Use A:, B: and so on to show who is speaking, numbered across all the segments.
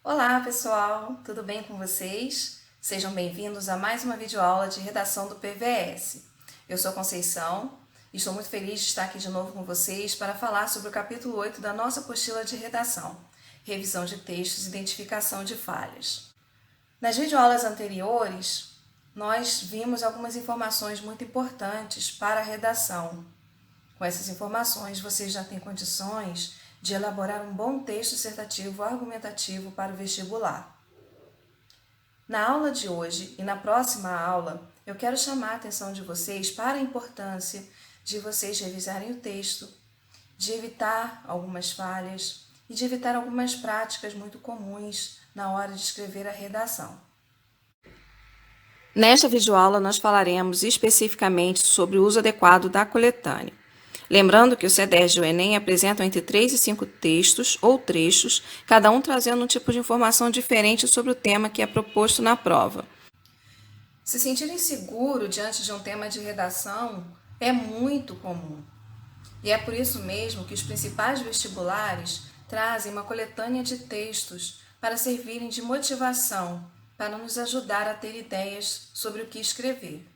A: Olá, pessoal! Tudo bem com vocês? Sejam bem-vindos a mais uma videoaula de redação do PVS. Eu sou Conceição e estou muito feliz de estar aqui de novo com vocês para falar sobre o capítulo 8 da nossa apostila de redação, revisão de textos e identificação de falhas. Nas videoaulas anteriores, nós vimos algumas informações muito importantes para a redação. Com essas informações, vocês já têm condições de elaborar um bom texto dissertativo argumentativo para o vestibular. Na aula de hoje e na próxima aula, eu quero chamar a atenção de vocês para a importância de vocês revisarem o texto, de evitar algumas falhas e de evitar algumas práticas muito comuns na hora de escrever a redação. Nesta videoaula, nós falaremos especificamente sobre o uso adequado da coletânea. Lembrando que os CDEs do Enem apresentam entre 3 e 5 textos ou trechos, cada um trazendo um tipo de informação diferente sobre o tema que é proposto na prova. Se sentir inseguro diante de um tema de redação é muito comum. E é por isso mesmo que os principais vestibulares trazem uma coletânea de textos para servirem de motivação, para nos ajudar a ter ideias sobre o que escrever.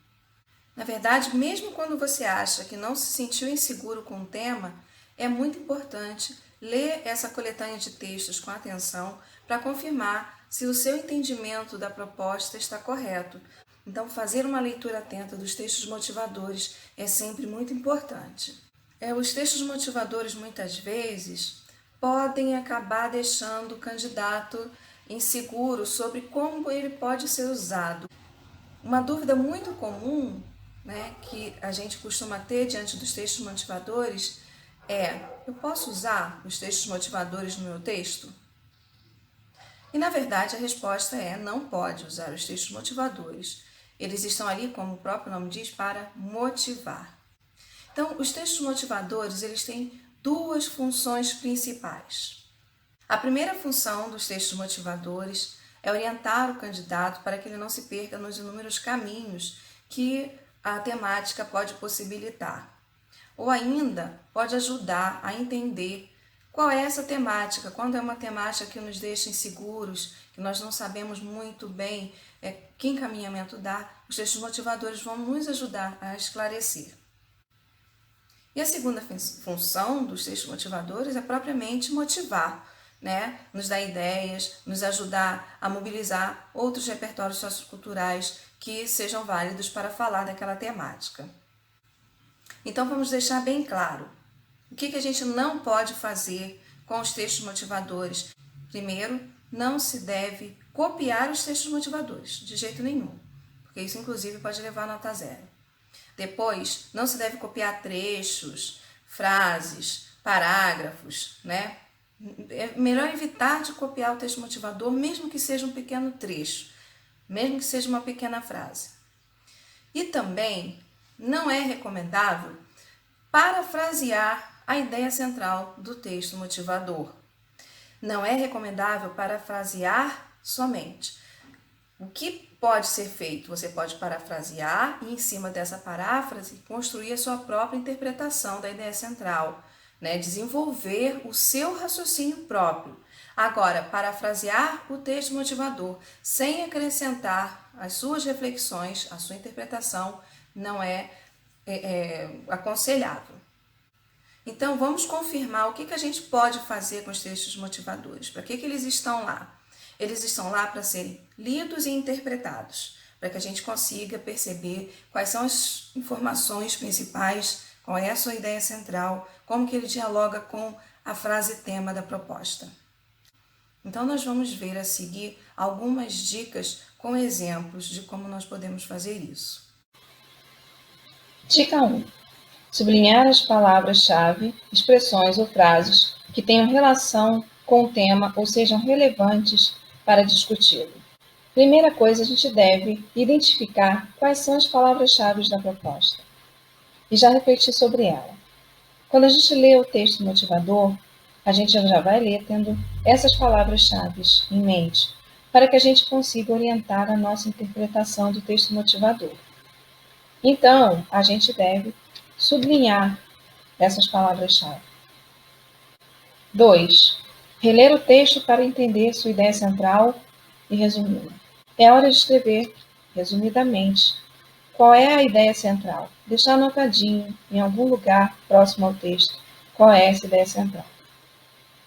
A: Na verdade, mesmo quando você acha que não se sentiu inseguro com o tema, é muito importante ler essa coletânea de textos com atenção para confirmar se o seu entendimento da proposta está correto. Então, fazer uma leitura atenta dos textos motivadores é sempre muito importante. Os textos motivadores, muitas vezes, podem acabar deixando o candidato inseguro sobre como ele pode ser usado. Uma dúvida muito comum, que a gente costuma ter diante dos textos motivadores eu posso usar os textos motivadores no meu texto? E, na verdade, a resposta é não pode usar os textos motivadores. Eles estão ali, como o próprio nome diz, para motivar. Então, os textos motivadores, eles têm duas funções principais. A primeira função dos textos motivadores é orientar o candidato para que ele não se perca nos inúmeros caminhos que a temática pode possibilitar. Ou ainda pode ajudar a entender qual é essa temática, quando é uma temática que nos deixa inseguros, que nós não sabemos muito bem que encaminhamento dar, os textos motivadores vão nos ajudar a esclarecer. E a segunda função dos textos motivadores é propriamente motivar, nos dar ideias, nos ajudar a mobilizar outros repertórios socioculturais que sejam válidos para falar daquela temática. Então, vamos deixar bem claro o que a gente não pode fazer com os textos motivadores. Primeiro, não se deve copiar os textos motivadores, de jeito nenhum, porque isso, inclusive, pode levar a nota zero. Depois, não se deve copiar trechos, frases, parágrafos, É melhor evitar de copiar o texto motivador, mesmo que seja um pequeno trecho, mesmo que seja uma pequena frase. E também não é recomendável parafrasear a ideia central do texto motivador. Não é recomendável parafrasear somente. O que pode ser feito? Você pode parafrasear e, em cima dessa paráfrase, construir a sua própria interpretação da ideia central, desenvolver o seu raciocínio próprio. Agora, parafrasear o texto motivador sem acrescentar as suas reflexões, a sua interpretação, não é aconselhável. Então, vamos confirmar o que a gente pode fazer com os textos motivadores. Para que eles estão lá? Eles estão lá para serem lidos e interpretados, para que a gente consiga perceber quais são as informações principais, qual é a sua ideia central, como que ele dialoga com a frase tema da proposta. Então, nós vamos ver a seguir algumas dicas com exemplos de como nós podemos fazer isso.
B: Dica 1. Sublinhar as palavras-chave, expressões ou frases que tenham relação com o tema ou sejam relevantes para discuti-lo. Primeira coisa, a gente deve identificar quais são as palavras-chave da proposta e já refletir sobre ela. Quando a gente lê o texto motivador, a gente já vai ler tendo essas palavras-chave em mente, para que a gente consiga orientar a nossa interpretação do texto motivador. Então, a gente deve sublinhar essas palavras-chave. 2. Reler o texto para entender sua ideia central e resumi-la. É hora de escrever, resumidamente, qual é a ideia central. Deixar anotadinho, em algum lugar próximo ao texto, qual é essa ideia central.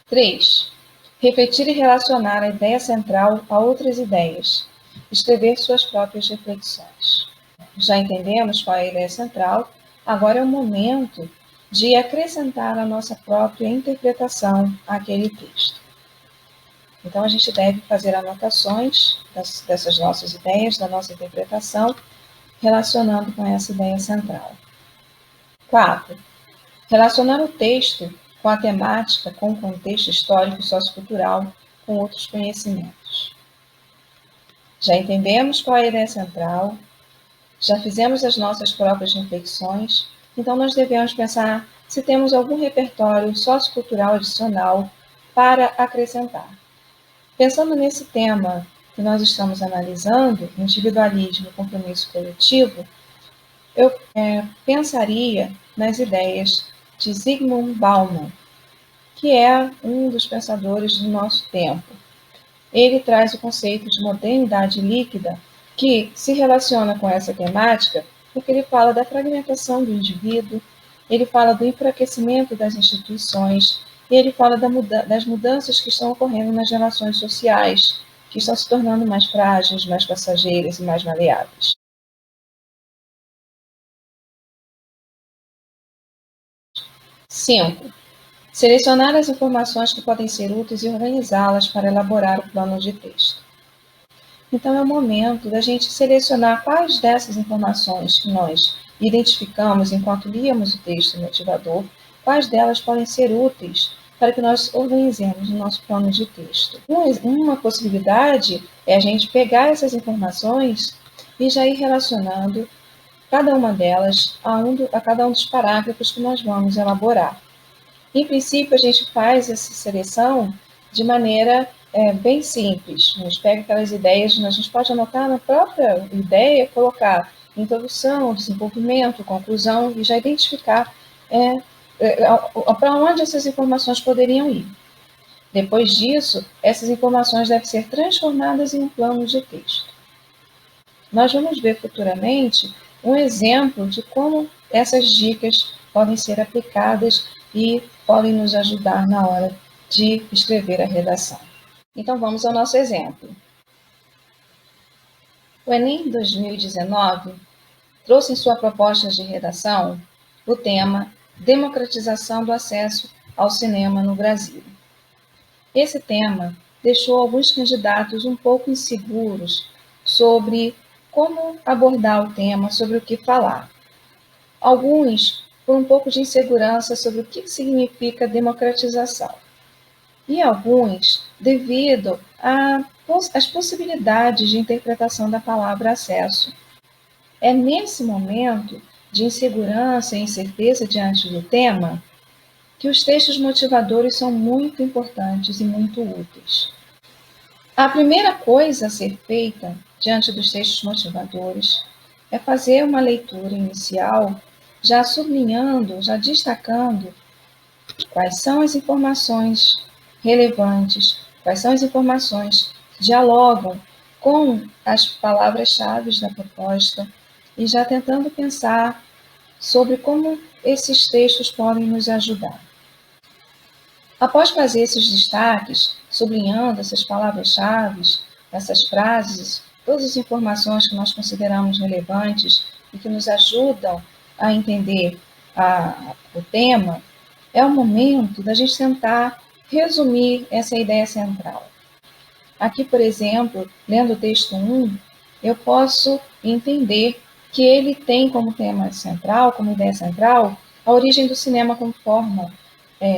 B: 3. Refletir e relacionar a ideia central a outras ideias. Escrever suas próprias reflexões. Já entendemos qual é a ideia central, agora é o momento de acrescentar a nossa própria interpretação àquele texto. Então, a gente deve fazer anotações dessas nossas ideias, da nossa interpretação, relacionando com essa ideia central. 4. Relacionar o texto com a temática, com o contexto histórico e sociocultural, com outros conhecimentos. Já entendemos qual é a ideia central, já fizemos as nossas próprias reflexões, então nós devemos pensar se temos algum repertório sociocultural adicional para acrescentar. Pensando nesse tema que nós estamos analisando, individualismo e compromisso coletivo, eu pensaria nas ideias de Zygmunt Bauman, que é um dos pensadores do nosso tempo. Ele traz o conceito de modernidade líquida, que se relaciona com essa temática, porque ele fala da fragmentação do indivíduo, ele fala do enfraquecimento das instituições, e ele fala das mudanças que estão ocorrendo nas relações sociais, que estão se tornando mais frágeis, mais passageiras e mais maleáveis. 5. Selecionar as informações que podem ser úteis e organizá-las para elaborar o plano de texto. Então, é o momento da gente selecionar quais dessas informações que nós identificamos enquanto líamos o texto motivador, quais delas podem ser úteis para que nós organizemos o nosso plano de texto. Uma possibilidade é a gente pegar essas informações e já ir relacionando cada uma delas a cada um dos parágrafos que nós vamos elaborar. Em princípio, a gente faz essa seleção de maneira bem simples. A gente pega aquelas ideias, a gente pode anotar na própria ideia, colocar introdução, desenvolvimento, conclusão e já identificar para onde essas informações poderiam ir. Depois disso, essas informações devem ser transformadas em um plano de texto. Nós vamos ver futuramente um exemplo de como essas dicas podem ser aplicadas e podem nos ajudar na hora de escrever a redação. Então, vamos ao nosso exemplo. O Enem 2019 trouxe em sua proposta de redação o tema Democratização do acesso ao cinema no Brasil. Esse tema deixou alguns candidatos um pouco inseguros sobre como abordar o tema, sobre o que falar. Alguns por um pouco de insegurança sobre o que significa democratização. E alguns devido às possibilidades de interpretação da palavra acesso. É nesse momento de insegurança e incerteza diante do tema que os textos motivadores são muito importantes e muito úteis. A primeira coisa a ser feita diante dos textos motivadores é fazer uma leitura inicial, já sublinhando, já destacando quais são as informações relevantes, quais são as informações que dialogam com as palavras-chave da proposta e já tentando pensar sobre como esses textos podem nos ajudar. Após fazer esses destaques, sublinhando essas palavras-chave, essas frases, todas as informações que nós consideramos relevantes e que nos ajudam a entender o tema, é o momento da gente tentar resumir essa ideia central. Aqui, por exemplo, lendo o texto 1, eu posso entender que ele tem como tema central, como ideia central, a origem do cinema como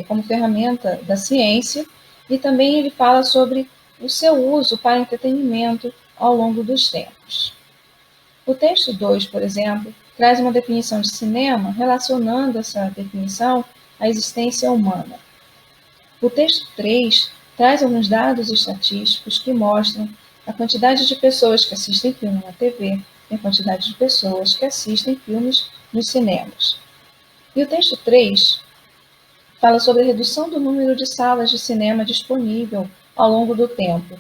B: como ferramenta da ciência, e também ele fala sobre o seu uso para entretenimento ao longo dos tempos. O texto 2, por exemplo, traz uma definição de cinema relacionando essa definição à existência humana. O texto 3 traz alguns dados estatísticos que mostram a quantidade de pessoas que assistem filme na TV e a quantidade de pessoas que assistem filmes nos cinemas. E o texto 3 Fala sobre a redução do número de salas de cinema disponível ao longo do tempo.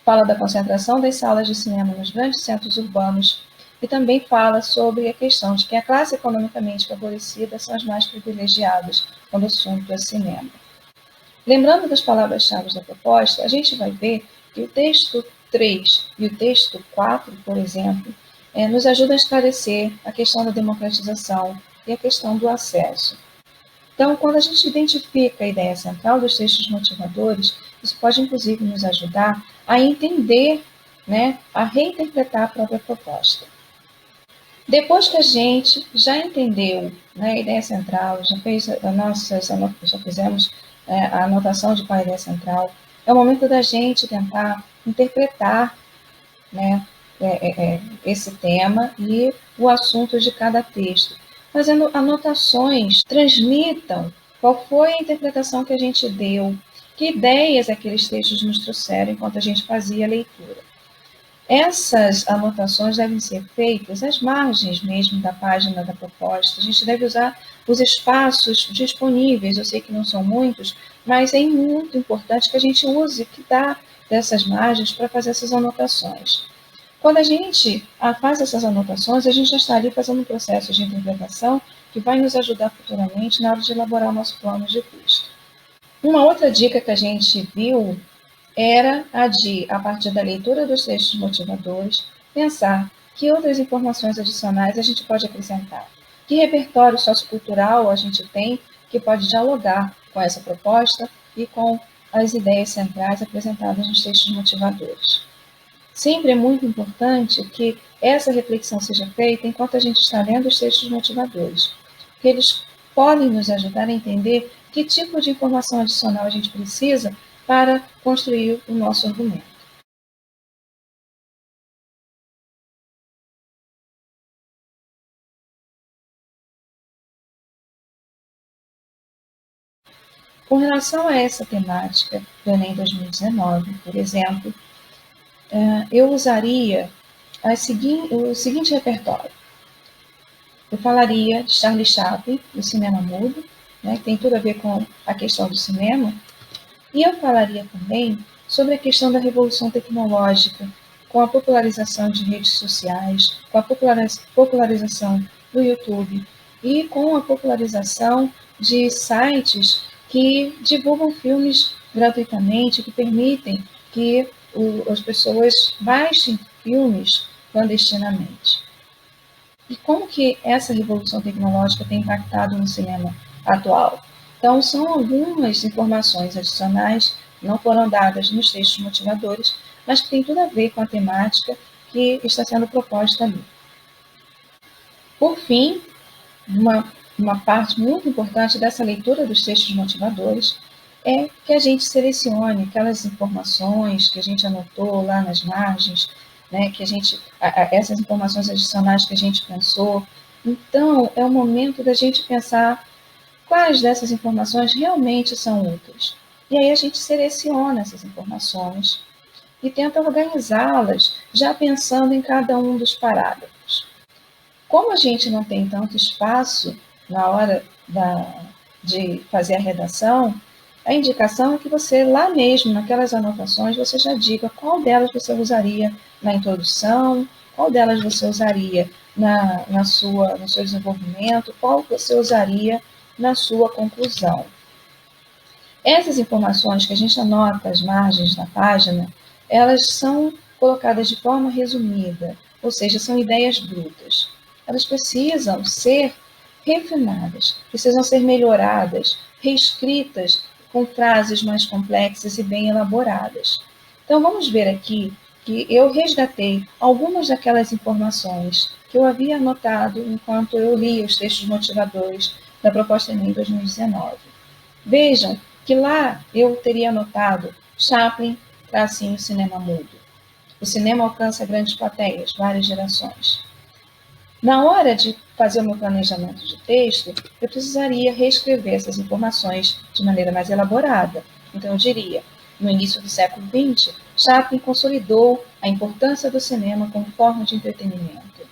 B: Fala da concentração das salas de cinema nos grandes centros urbanos e também fala sobre a questão de que a classe economicamente favorecida são as mais privilegiadas quando o assunto é cinema. Lembrando das palavras-chave da proposta, a gente vai ver que o texto 3 e o texto 4, por exemplo, nos ajudam a esclarecer a questão da democratização e a questão do acesso. Então, quando a gente identifica a ideia central dos textos motivadores, isso pode, inclusive, nos ajudar a entender, a reinterpretar a própria proposta. Depois que a gente já entendeu a ideia central, já fizemos a anotação de qual é a ideia central, é o momento da gente tentar interpretar esse tema e o assunto de cada texto, fazendo anotações, transmitam qual foi a interpretação que a gente deu, que ideias aqueles textos nos trouxeram enquanto a gente fazia a leitura. Essas anotações devem ser feitas às margens mesmo da página da proposta. A gente deve usar os espaços disponíveis, eu sei que não são muitos, mas é muito importante que a gente use que dá dessas margens para fazer essas anotações. Quando a gente faz essas anotações, a gente já está ali fazendo um processo de interpretação que vai nos ajudar futuramente na hora de elaborar o nosso plano de texto. Uma outra dica que a gente viu era a de, a partir da leitura dos textos motivadores, pensar que outras informações adicionais a gente pode acrescentar. Que repertório sociocultural a gente tem que pode dialogar com essa proposta e com as ideias centrais apresentadas nos textos motivadores. Sempre é muito importante que essa reflexão seja feita enquanto a gente está lendo os textos motivadores, porque eles podem nos ajudar a entender que tipo de informação adicional a gente precisa para construir o nosso argumento. Com relação a essa temática do Enem 2019, por exemplo, eu usaria o seguinte repertório. Eu falaria de Charlie Chaplin, do cinema mudo, que tem tudo a ver com a questão do cinema, e eu falaria também sobre a questão da revolução tecnológica, com a popularização de redes sociais, com a popularização do YouTube e com a popularização de sites que divulgam filmes gratuitamente, que permitem que as pessoas baixem filmes clandestinamente. E como que essa revolução tecnológica tem impactado no cinema atual? Então, são algumas informações adicionais, não foram dadas nos textos motivadores, mas que tem tudo a ver com a temática que está sendo proposta ali. Por fim, uma parte muito importante dessa leitura dos textos motivadores é que a gente selecione aquelas informações que a gente anotou lá nas margens, que essas informações adicionais que a gente pensou. Então, é o momento da gente pensar quais dessas informações realmente são úteis. E aí a gente seleciona essas informações e tenta organizá-las, já pensando em cada um dos parágrafos. Como a gente não tem tanto espaço na hora de fazer a redação, a indicação é que você, lá mesmo, naquelas anotações, você já diga qual delas você usaria na introdução, qual delas você usaria no seu desenvolvimento, qual você usaria na sua conclusão. Essas informações que a gente anota às margens da página, elas são colocadas de forma resumida, ou seja, são ideias brutas. Elas precisam ser refinadas, precisam ser melhoradas, reescritas com frases mais complexas e bem elaboradas. Então, vamos ver aqui que eu resgatei algumas daquelas informações que eu havia anotado enquanto eu lia os textos motivadores da proposta Enem 2019. Vejam que lá eu teria anotado Chaplin, tracinho, cinema mudo. O cinema alcança grandes plateias, várias gerações. Na hora de fazer o meu planejamento de texto, eu precisaria reescrever essas informações de maneira mais elaborada. Então, eu diria, no início do século XX, Chaplin consolidou a importância do cinema como forma de entretenimento.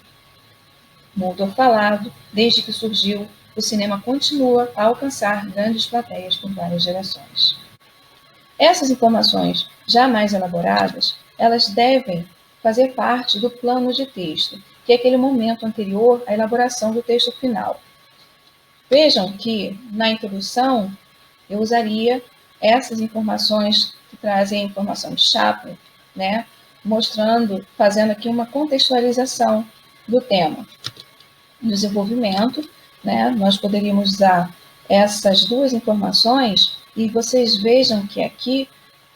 B: Mudo ou falado, desde que surgiu o cinema continua a alcançar grandes plateias por várias gerações. Essas informações já mais elaboradas, elas devem fazer parte do plano de texto, que é aquele momento anterior à elaboração do texto final. Vejam que, na introdução, eu usaria essas informações que trazem a informação de Chaplin, né? Mostrando, fazendo aqui uma contextualização do tema. No desenvolvimento, né? Nós poderíamos usar essas duas informações e vocês vejam que aqui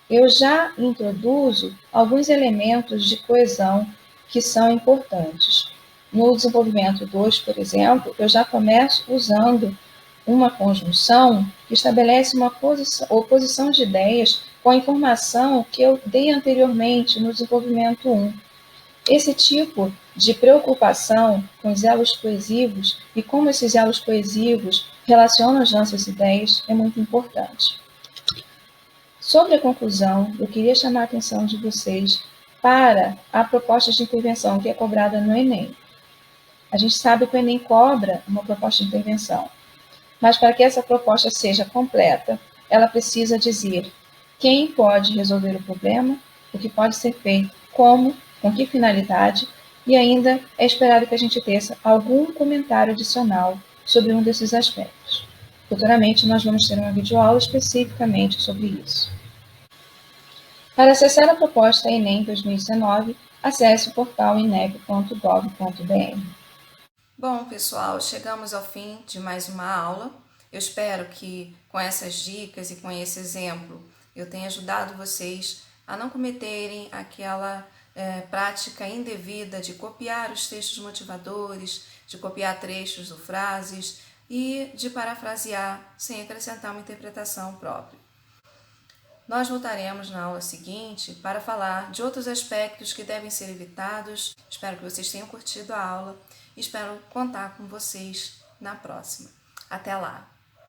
B: eu já introduzo alguns elementos de coesão que são importantes. No desenvolvimento 2, por exemplo, eu já começo usando uma conjunção que estabelece uma oposição de ideias com a informação que eu dei anteriormente no desenvolvimento 1. Esse tipo de preocupação com os elos coesivos e como esses elos coesivos relacionam as nossas ideias é muito importante. Sobre a conclusão, eu queria chamar a atenção de vocês para a proposta de intervenção que é cobrada no Enem. A gente sabe que o Enem cobra uma proposta de intervenção, mas para que essa proposta seja completa, ela precisa dizer quem pode resolver o problema, o que pode ser feito, como, com que finalidade, e ainda é esperado que a gente teça algum comentário adicional sobre um desses aspectos. Futuramente, nós vamos ter uma videoaula especificamente sobre isso. Para acessar a proposta Enem 2019, acesse o portal inep.gov.br.
A: Bom, pessoal, chegamos ao fim de mais uma aula. Eu espero que com essas dicas e com esse exemplo eu tenha ajudado vocês a não cometerem aquela prática indevida de copiar os textos motivadores, de copiar trechos ou frases e de parafrasear sem acrescentar uma interpretação própria. Nós voltaremos na aula seguinte para falar de outros aspectos que devem ser evitados. Espero que vocês tenham curtido a aula e espero contar com vocês na próxima. Até lá!